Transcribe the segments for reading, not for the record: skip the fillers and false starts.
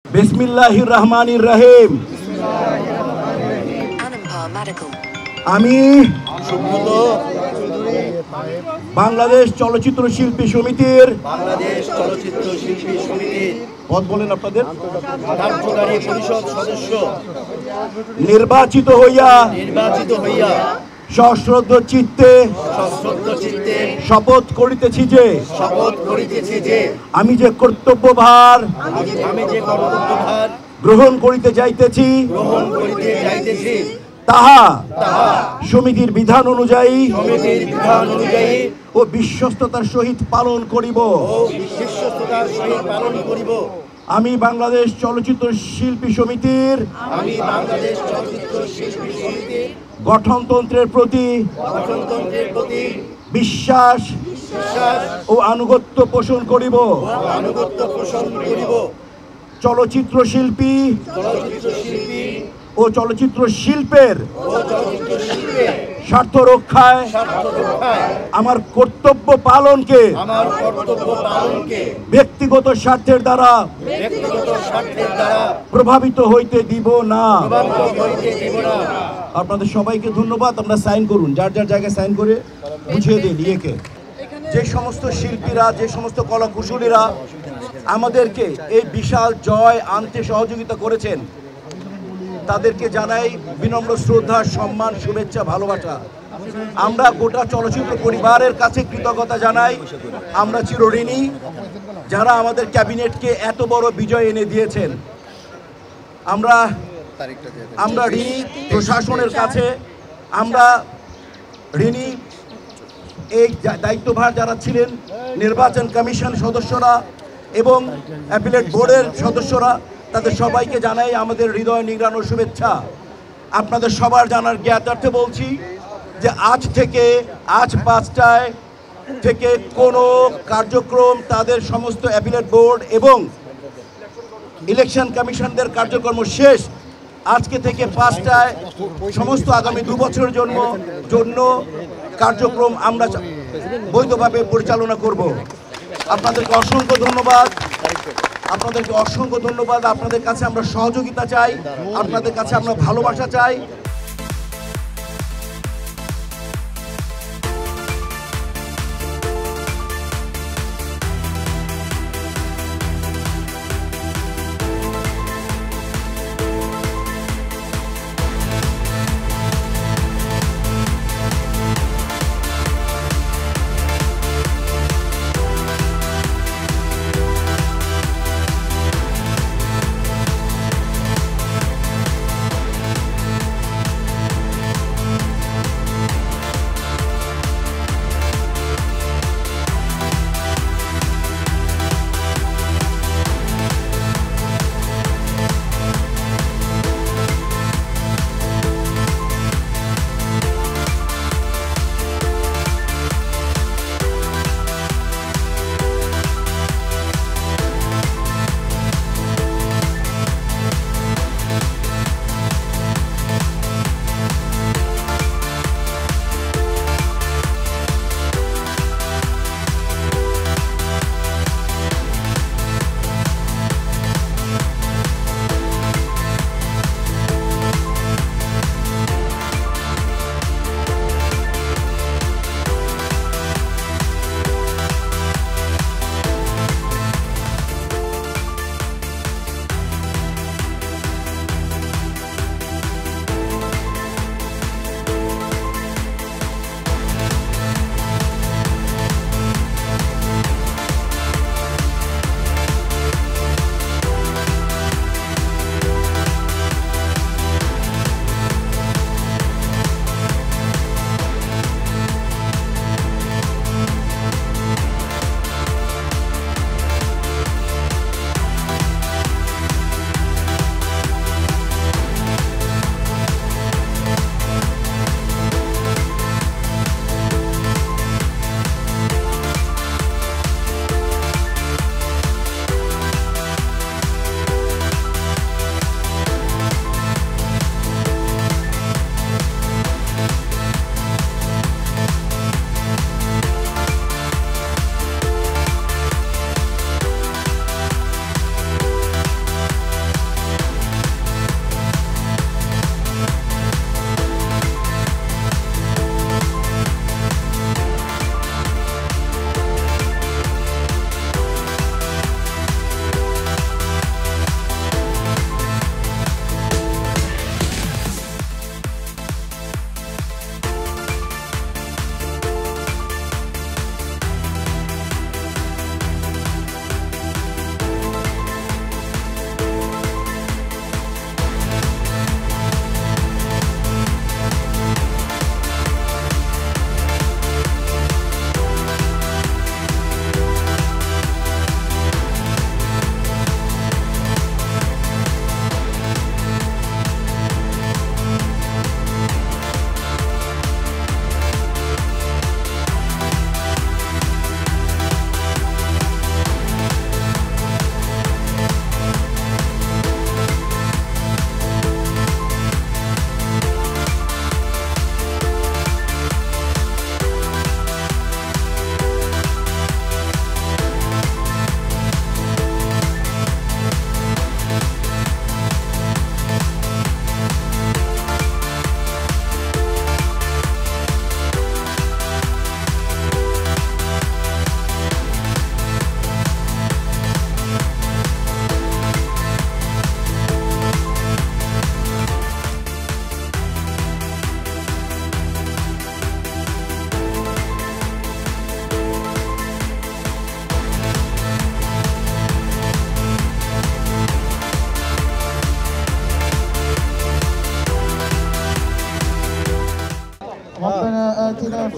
বিসমিল্লাহির রহমানির রহিম। আমি বাংলাদেশ চলচ্চিত্র শিল্পী সমিতির পদ বলেন আপনাদের কার্যকারী পরিষদ সদস্য নির্বাচিত হইয়া সশ্রদ্ধ চিত্তে শপথ করিতেছি যে আমি যে কর্তব্যভার গ্রহণ করিতে যাইতেছি তাহা সমিতির বিধান অনুযায়ী ও বিশ্বস্ততার সহিত পালন করিব। আমি বাংলাদেশ চলচ্চিত্র শিল্পী সমিতির গঠনতন্ত্রের প্রতি বিশ্বাস ও আনুগত্য পোষণ করিব। চলচ্চিত্র শিল্পী ও চলচ্চিত্র শিল্পের স্বার্থ রক্ষায় আমার কর্তব্য পালনকে ব্যক্তিগত স্বার্থের দ্বারা প্রভাবিত হইতে দিব না। আপনাদের সবাইকে ধন্যবাদ। আমরা সাইন করুন, যার যার জায়গায় সাইন করে বুঝিয়ে দিন ইয়েকে। যে সমস্ত শিল্পীরা, যে সমস্ত কলাকুশলীরা আমাদেরকে এই বিশাল জয় আনতে সহযোগিতা করেছেন, তাদেরকে জানাই বিনম্র শ্রদ্ধা, সম্মান, শুভেচ্ছা, ভালোবাসা। আমরা গোটা চলচ্চিত্র পরিবারের কাছে কৃতজ্ঞতা জানাই। আমরা চিরঋণী যারা আমাদের ক্যাবিনেটকে এত বড় বিজয় এনে দিয়েছেন। আমরা ঋণী প্রশাসনের কাছে, আমরা ঋণী এই দায়িত্বভার যারা ছিলেন, নির্বাচন কমিশন সদস্যরা এবং অ্যাপিলেট বোর্ডের সদস্যরা, তাদের সবাইকে জানাই আমাদের হৃদয় নিংড়ানোর শুভেচ্ছা। আপনাদের সবার জানার জ্ঞাতার্থে বলছি যে আজ 5টায় থেকে কোনো কার্যক্রম তাদের সমস্ত অ্যাপিলেট বোর্ড এবং ইলেকশন কমিশনদের কার্যক্রম শেষ। আজকে থেকে 5টায় সমস্ত আগামী 2 বছরের জন্য কার্যক্রম আমরা বৈধভাবে পরিচালনা করব। আপনাদেরকে অসংখ্য ধন্যবাদ। আপনাদের কাছে আমরা সহযোগিতা চাই, আপনাদের কাছে আমরা ভালোবাসা চাই।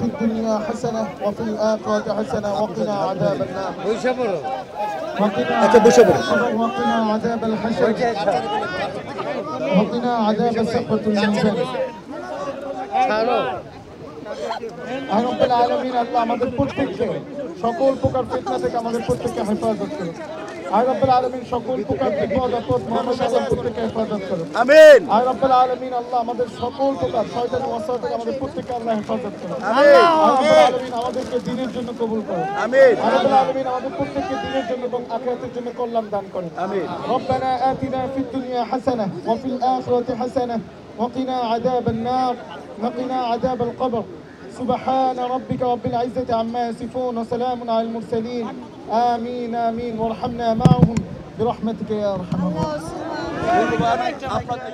في الدنيا حسنة وفي الآخرة حسنة وقنا عذاب النار وقنا عذاب الحشر وقنا عذاب سقط الميزان আয় রব্বুল আলামিন আল্লাহ আমাদের প্রত্যেককে সকল প্রকার ফিতনা থেকে আমাদের প্রত্যেককে হেফাজত করুন। আয় রব্বুল আলামিন সকল প্রকার বিপদ আপদ মহামারী প্রত্যেককে হেফাজত করুন। আমিন। আয় রব্বুল আলামিন আল্লাহ আমাদের সকল প্রকার শয়তানি ওয়াসওয়াসা থেকে আমাদের প্রত্যেককে আল্লাহ হেফাজত করুন। আমিন। আয় রব্বুল আলামিন আমাদেরকে দ্বীনের জন্য কবুল করুন। আমিন। আয় রব্বুল আলামিন আমাদের প্রত্যেককে দ্বীনের জন্য এবং আখিরাতের জন্য কল্যাণ দান করুন। আমিন। ربنا آتنا في الدنيا حسنة وفي الآخرة حسنة وقنا عذاب النار وقنا عذاب القبر سبحان ربك رب العزة عما يصفون وسلام على المرسلين آمين آمين وارحمنا معهم برحمتك يا أرحم الراحمين. ধন্যবাদ আপনাদের